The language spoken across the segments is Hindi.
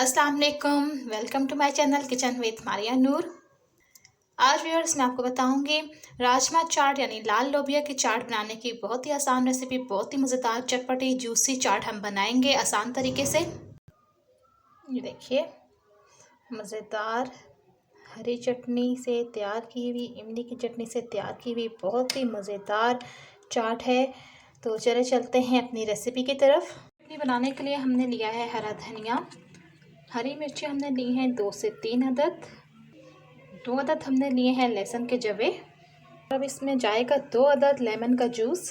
अस्सलाम वालेकुम। Welcome to my channel kitchen with Maria Noor. आज व्यूअर्स मैं आपको बताऊंगी राजमा चाट यानी लाल लोबिया की चाट बनाने की बहुत ही आसान रेसिपी। बहुत ही मज़ेदार चटपटी जूसी चाट हम बनाएंगे आसान तरीके से। ये देखिए, मज़ेदार हरी चटनी से तैयार की हुई, इमली की चटनी से तैयार की हुई बहुत ही मज़ेदार चाट है। तो चले चलते हैं अपनी रेसिपी की तरफ। चटनी बनाने के लिए हमने लिया है हरा धनिया, हरी मिर्ची हमने ली हैं 2 से 3 अदद, 2 अदद हमने लिए हैं लहसुन के जवे। अब इसमें जाएगा 2 अदद लेमन का जूस।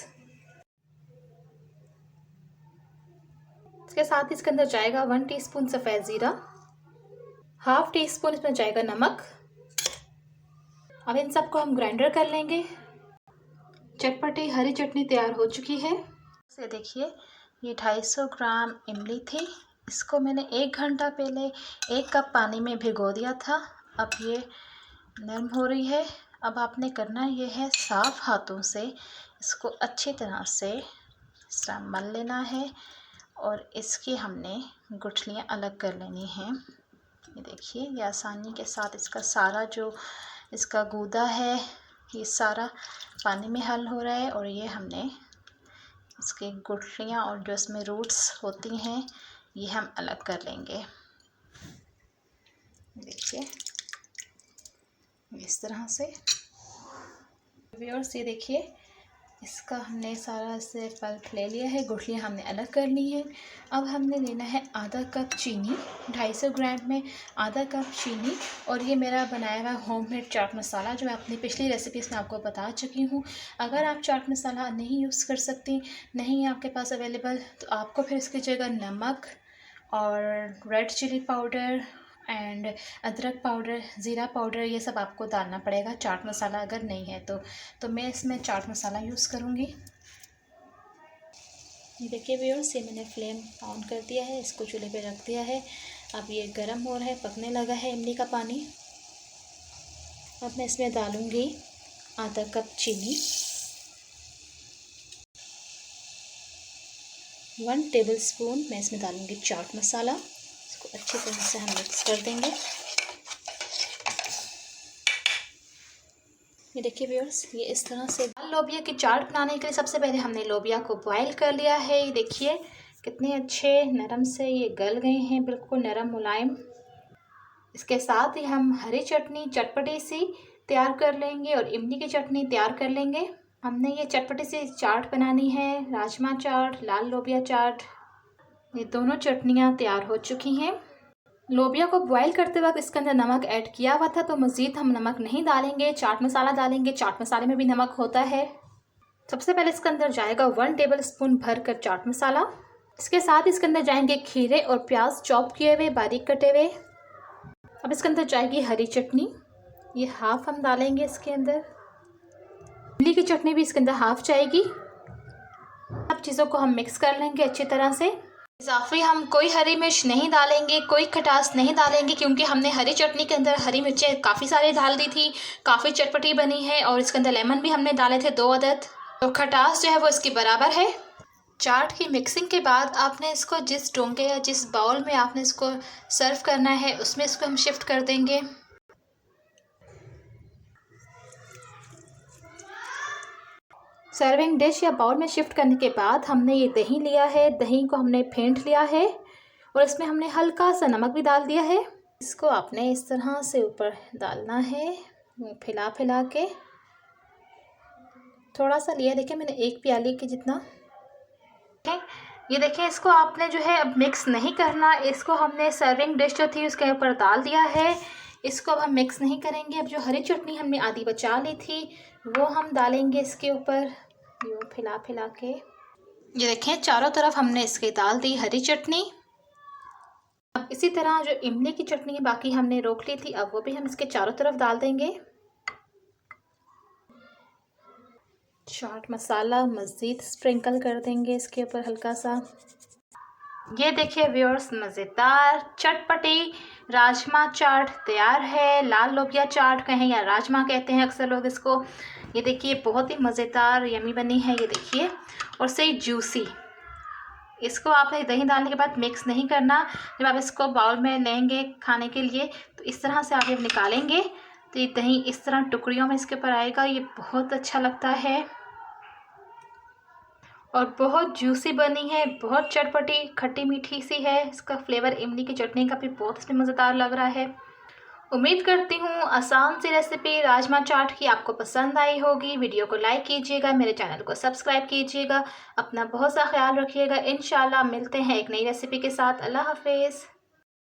इसके साथ इसके अंदर जाएगा 1 टीस्पून सफ़ेद ज़ीरा, हाफ टी स्पून इसमें जाएगा नमक। अब इन सबको हम ग्राइंडर कर लेंगे। चटपटी हरी चटनी तैयार हो चुकी है। इसे देखिए, ये 250 ग्राम इमली थी। इसको मैंने 1 घंटा पहले 1 कप पानी में भिगो दिया था। अब ये नरम हो रही है। अब आपने करना ये है, साफ़ हाथों से इसको अच्छी तरह से इस तरह मल लेना है और इसकी हमने गुठलियाँ अलग कर लेनी हैं। ये देखिए, ये आसानी के साथ इसका सारा जो इसका गूदा है ये सारा पानी में हल हो रहा है और ये हमने इसकी गुठलियाँ और जो इसमें रूट्स होती हैं ये हम अलग कर लेंगे। देखिए इस तरह से व्यूअर्स, ये देखिए इसका हमने सारा से पल्प ले लिया है, गुठलियाँ हमने अलग कर ली हैं। अब हमने लेना है आधा कप चीनी, 250 ग्राम में आधा कप चीनी। और ये मेरा बनाया हुआ होममेड चाट मसाला जो मैं अपनी पिछली रेसिपीज़ में आपको बता चुकी हूँ। अगर आप चाट मसाला नहीं यूज़ कर सकती, नहीं है आपके पास अवेलेबल, तो आपको फिर इसकी जगह नमक और रेड चिली पाउडर एंड अदरक पाउडर, ज़ीरा पाउडर, ये सब आपको डालना पड़ेगा। चाट मसाला अगर नहीं है तो मैं इसमें चाट मसाला यूज़ करूँगी। ये देखिए व्यूअर्स, ये मैंने फ्लेम ऑन कर दिया है, इसको चूल्हे पे रख दिया है। अब ये गर्म हो रहा है, पकने लगा है इमली का पानी। अब मैं इसमें डालूँगी आधा कप चीनी, 1 टेबलस्पून मैं इसमें डालूँगी चाट मसाला। इसको अच्छी तरह से हम मिक्स कर देंगे। ये देखिए व्यूअर्स, ये इस तरह से लोबिया की चाट बनाने के लिए सबसे पहले हमने लोबिया को बॉईल कर लिया है। ये देखिए कितने अच्छे नरम से ये गल गए हैं, बिल्कुल नरम मुलायम। इसके साथ ही हम हरी चटनी चटपटी सी तैयार कर लेंगे और इमली की चटनी तैयार कर लेंगे। हमने ये चटपटी सी चाट बनानी है, राजमा चाट, लाल लोबिया चाट। ये दोनों चटनियाँ तैयार हो चुकी हैं। लोबिया को बॉईल करते वक्त इसके अंदर नमक ऐड किया हुआ था, तो मज़ीद हम नमक नहीं डालेंगे, चाट मसाला डालेंगे। चाट मसाले में भी नमक होता है। सबसे पहले इसके अंदर जाएगा 1 टेबलस्पून भर कर चाट मसाला। इसके साथ इसके अंदर जाएंगे खीरे और प्याज चॉप किए हुए, बारीक कटे हुए। अब इसके अंदर जाएगी हरी चटनी, ये हाफ हम डालेंगे इसके अंदर। इमली की चटनी भी इसके अंदर हाफ जाएगी। सब चीज़ों को हम मिक्स कर लेंगे अच्छी तरह से। इजाफी हम कोई हरी मिर्च नहीं डालेंगे, कोई खटास नहीं डालेंगे, क्योंकि हमने हरी चटनी के अंदर हरी मिर्चें काफ़ी सारी डाल दी थी, काफ़ी चटपटी बनी है। और इसके अंदर लेमन भी हमने डाले थे 2 अदद, तो खटास जो है वो इसकी बराबर है। चाट की मिक्सिंग के बाद आपने इसको जिस डोंगे या जिस बाउल में आपने इसको सर्व करना है उसमें इसको हम शिफ्ट कर देंगे। सर्विंग डिश या बाउल में शिफ्ट करने के बाद हमने ये दही लिया है, दही को हमने फेंट लिया है और इसमें हमने हल्का सा नमक भी डाल दिया है। इसको आपने इस तरह से ऊपर डालना है, फैला फैला के। थोड़ा सा लिया, देखिए मैंने 1 प्याली के जितना। ये देखिए, इसको आपने जो है अब मिक्स नहीं करना, इसको हमने सर्विंग डिश जो थी उसके ऊपर डाल दिया है। इसको अब हम मिक्स नहीं करेंगे। अब जो हरी चटनी हमने आधी बचा ली थी वो हम डालेंगे इसके ऊपर, यूँ फैला फैला के। ये देखें, चारों तरफ हमने इसके डाल दी हरी चटनी। अब इसी तरह जो इमली की चटनी बाकी हमने रोक ली थी, अब वो भी हम इसके चारों तरफ डाल देंगे। चाट मसाला मज़ीद स्प्रिंकल कर देंगे इसके ऊपर हल्का सा। ये देखिए व्यूअर्स, मज़ेदार चटपटी राजमा चाट तैयार है। लाल लोबिया चाट कहें या राजमा कहते हैं अक्सर लोग इसको। ये देखिए बहुत ही मज़ेदार यमी बनी है, ये देखिए, और सही जूसी। इसको आपने दही डालने के बाद मिक्स नहीं करना। जब आप इसको बाउल में लेंगे खाने के लिए तो इस तरह से आप जब निकालेंगे तो ये दही इस तरह टुकड़ियों में इसके ऊपर आएगा। ये बहुत अच्छा लगता है और बहुत जूसी बनी है, बहुत चटपटी खट्टी मीठी सी है। इसका फ्लेवर इमली की चटनी का भी बहुत इसमें मज़ेदार लग रहा है। उम्मीद करती हूँ आसान सी रेसिपी राजमा चाट की आपको पसंद आई होगी। वीडियो को लाइक कीजिएगा, मेरे चैनल को सब्सक्राइब कीजिएगा, अपना बहुत सा ख्याल रखिएगा। इंशाल्लाह मिलते हैं एक नई रेसिपी के साथ। अल्लाह हाफिज़।